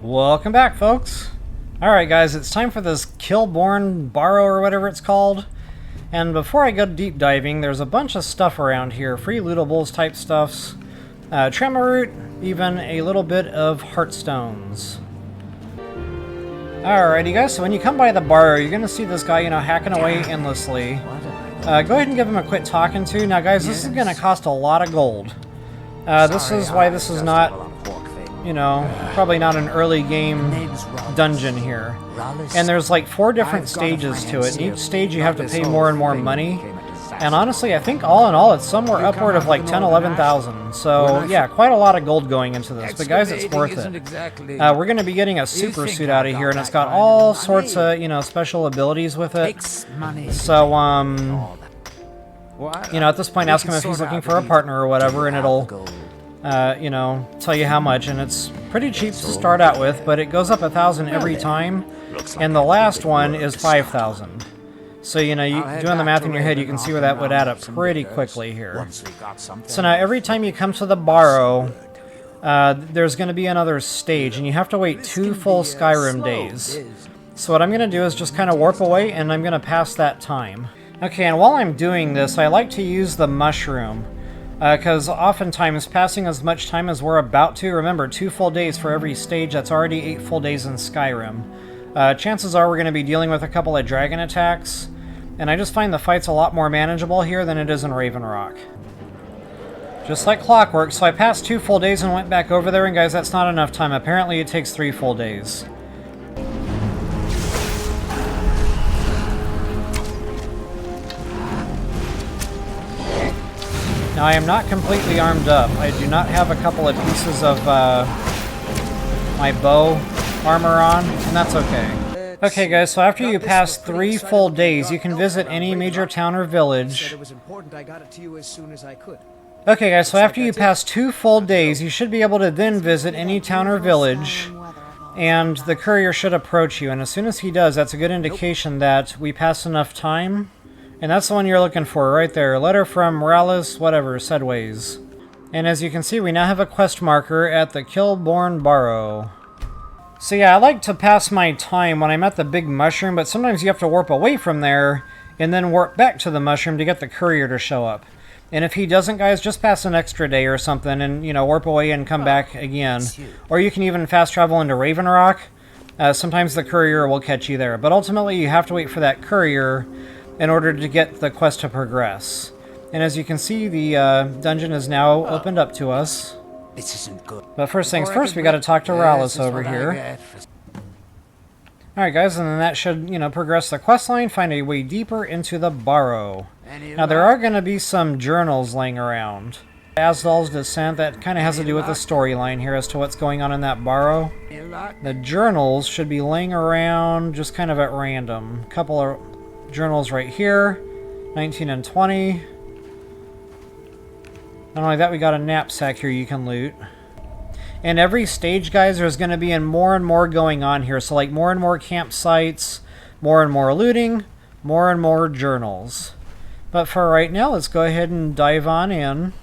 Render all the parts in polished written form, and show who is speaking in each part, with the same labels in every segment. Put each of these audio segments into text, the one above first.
Speaker 1: Welcome back, folks. Alright guys, it's time for this Kolbjorn Barrow or whatever it's called. And before I go deep diving, there's a bunch of stuff around here. Free lootables type stuffs. Tremor root, even a little bit of heartstones. Alrighty guys, so when you come by the Barrow, you're gonna see this guy, hacking away endlessly. Go ahead and give him a quick talking to. Now guys, this is gonna cost a lot of gold. This is why this is not, probably not an early game dungeon here. And there's like 4 different stages to it. In each stage you have to pay more and more money. And honestly, I think all in all it's somewhere upward of like 10,000–11,000. So yeah, quite a lot of gold going into this. But guys, it's worth it. We're going to be getting a super suit out of here, and it's got all sorts of, special abilities with it. So, at this point ask him if he's looking for a partner or whatever, and it'll tell you how much, and it's pretty cheap to start out with, but it goes up 1,000 every time, and the last one is 5,000. So, you doing the math in your head, you can see where that would add up pretty quickly here. So now, every time you come to the Barrow, there's going to be another stage, and you have to wait 2 full Skyrim days. So what I'm going to do is just kind of warp away, and I'm going to pass that time. Okay, and while I'm doing this, I like to use the mushroom. Because oftentimes, passing as much time as we're about to, remember, 2 full days for every stage, that's already 8 full days in Skyrim. Chances are we're going to be dealing with a couple of dragon attacks, and I just find the fight's a lot more manageable here than it is in Raven Rock. Just like clockwork, so I passed 2 full days and went back over there, and guys, that's not enough time. Apparently it takes 3 full days. Now, I am not completely armed up. I do not have a couple of pieces of my bow armor on, and that's okay. Okay, guys, so after you pass 3 full days, you can visit any major town or village. Okay, guys, so after you pass 2 full days, you should be able to then visit any town or village, and the courier should approach you. And as soon as he does, that's a good indication that we passed enough time. And that's the one you're looking for right there. Letter from Morales, whatever, Sedways. And as you can see, we now have a quest marker at the Kolbjorn Barrow. So yeah, I like to pass my time when I'm at the big mushroom, but sometimes you have to warp away from there and then warp back to the mushroom to get the courier to show up. And if he doesn't, guys, just pass an extra day or something and, warp away and come back again. Or you can even fast travel into Raven Rock. Sometimes the courier will catch you there. But ultimately, you have to wait for that courier in order to get the quest to progress. And as you can see, the dungeon is now opened up to us.
Speaker 2: This isn't good.
Speaker 1: But first things first, we got to talk to Morales over here. Alright guys, and then that should, progress the quest line, find a way deeper into the Barrow. Now there are going to be some journals laying around. Ahzidal's descent, that kind of has to do with the storyline here as to what's going on in that Barrow. The journals should be laying around just kind of at random. A couple of journals right here, 19 and 20. Not only that, we got a knapsack here you can loot. And every stage, guys, there's going to be more and more going on here. So like more and more campsites, more and more looting, more and more journals. But for right now, let's go ahead and dive on in.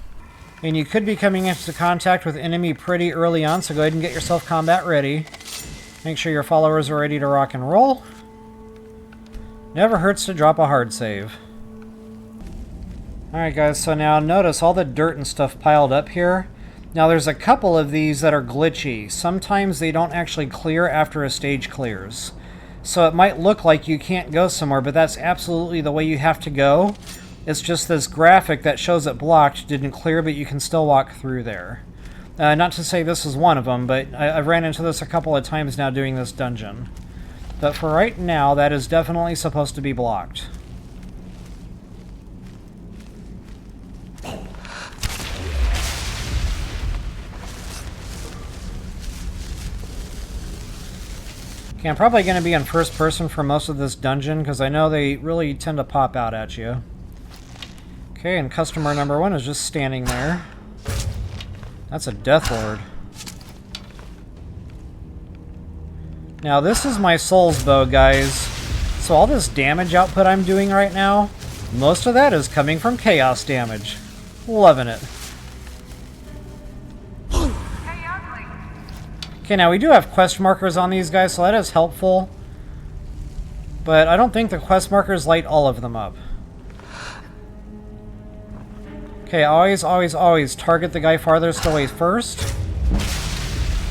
Speaker 1: And you could be coming into contact with enemy pretty early on, so go ahead and get yourself combat ready. Make sure your followers are ready to rock and roll. Never hurts to drop a hard save. Alright guys, so now notice all the dirt and stuff piled up here. Now there's a couple of these that are glitchy. Sometimes they don't actually clear after a stage clears. So it might look like you can't go somewhere, but that's absolutely the way you have to go. It's just this graphic that shows it blocked didn't clear, but you can still walk through there. Not to say this is one of them, but I've ran into this a couple of times now doing this dungeon. But for right now, that is definitely supposed to be blocked. Okay, I'm probably going to be in first person for most of this dungeon, because I know they really tend to pop out at you. Okay, and customer number 1 is just standing there. That's a Death Lord. Now, this is my Soul's Bow, guys. So all this damage output I'm doing right now, most of that is coming from chaos damage. Loving it. Okay, now we do have quest markers on these guys, so that is helpful. But I don't think the quest markers light all of them up. Okay, always, always, always target the guy farthest away first.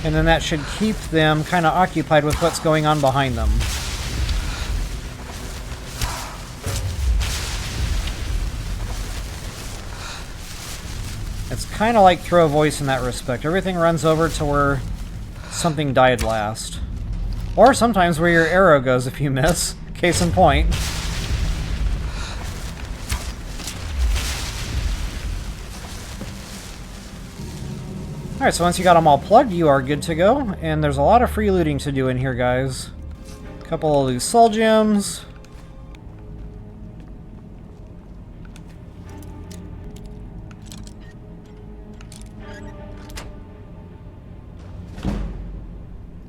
Speaker 1: And then that should keep them kind of occupied with what's going on behind them. It's kind of like throw a voice in that respect. Everything runs over to where something died last. Or sometimes where your arrow goes if you miss. Case in point. Alright, so once you got them all plugged, you are good to go. And there's a lot of free looting to do in here, guys. A couple of loose soul gems.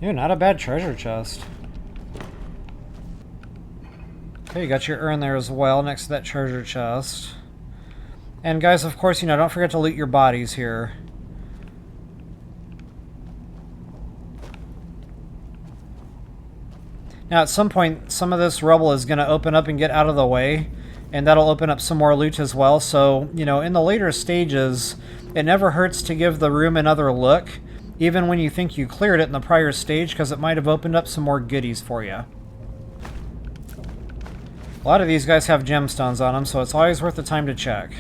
Speaker 1: Ooh, not a bad treasure chest. Okay, you got your urn there as well, next to that treasure chest. And guys, of course, don't forget to loot your bodies here. Now, at some point, some of this rubble is going to open up and get out of the way, and that'll open up some more loot as well. So, in the later stages, it never hurts to give the room another look, even when you think you cleared it in the prior stage, because it might have opened up some more goodies for you. A lot of these guys have gemstones on them, so it's always worth the time to check.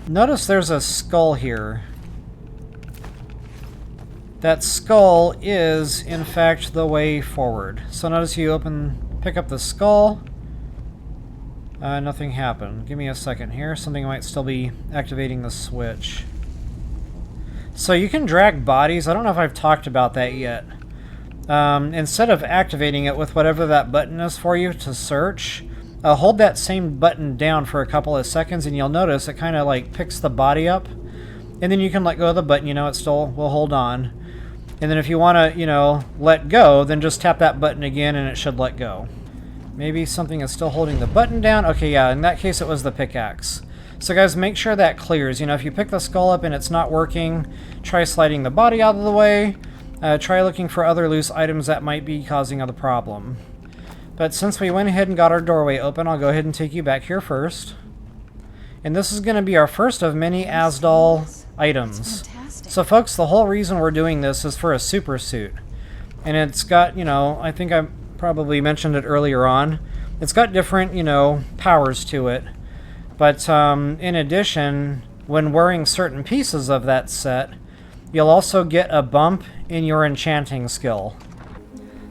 Speaker 1: Notice there's a skull here. That skull is, in fact, the way forward. So notice you pick up the skull. Nothing happened. Give me a second here. Something might still be activating the switch. So you can drag bodies. I don't know if I've talked about that yet. Instead of activating it with whatever that button is for you to search, hold that same button down for a couple of seconds and you'll notice it kind of like picks the body up. And then you can let go of the button, it still will hold on. And then if you want to, let go, then just tap that button again and it should let go. Maybe something is still holding the button down. Okay, yeah, in that case it was the pickaxe. So guys, make sure that clears. If you pick the skull up and it's not working, try sliding the body out of the way. Try looking for other loose items that might be causing the problem. But since we went ahead and got our doorway open, I'll go ahead and take you back here first. And this is going to be our first of many Ahzidal items. So folks, the whole reason we're doing this is for a super suit. And it's got, I think I probably mentioned it earlier on, it's got different, powers to it. But in addition, when wearing certain pieces of that set, you'll also get a bump in your enchanting skill.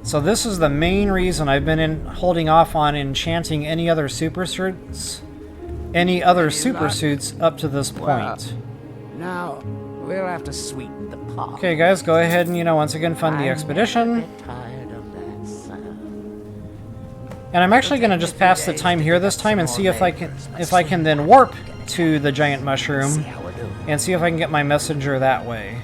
Speaker 1: So this is the main reason I've been holding off on enchanting any other super suits up to this point.
Speaker 2: Now we'll have to sweeten the pot.
Speaker 1: Okay, guys, go ahead and once again fund the expedition. And I'm actually going to just pass the time here this time and see if I can then warp to the giant mushroom and see if I can get my messenger that way.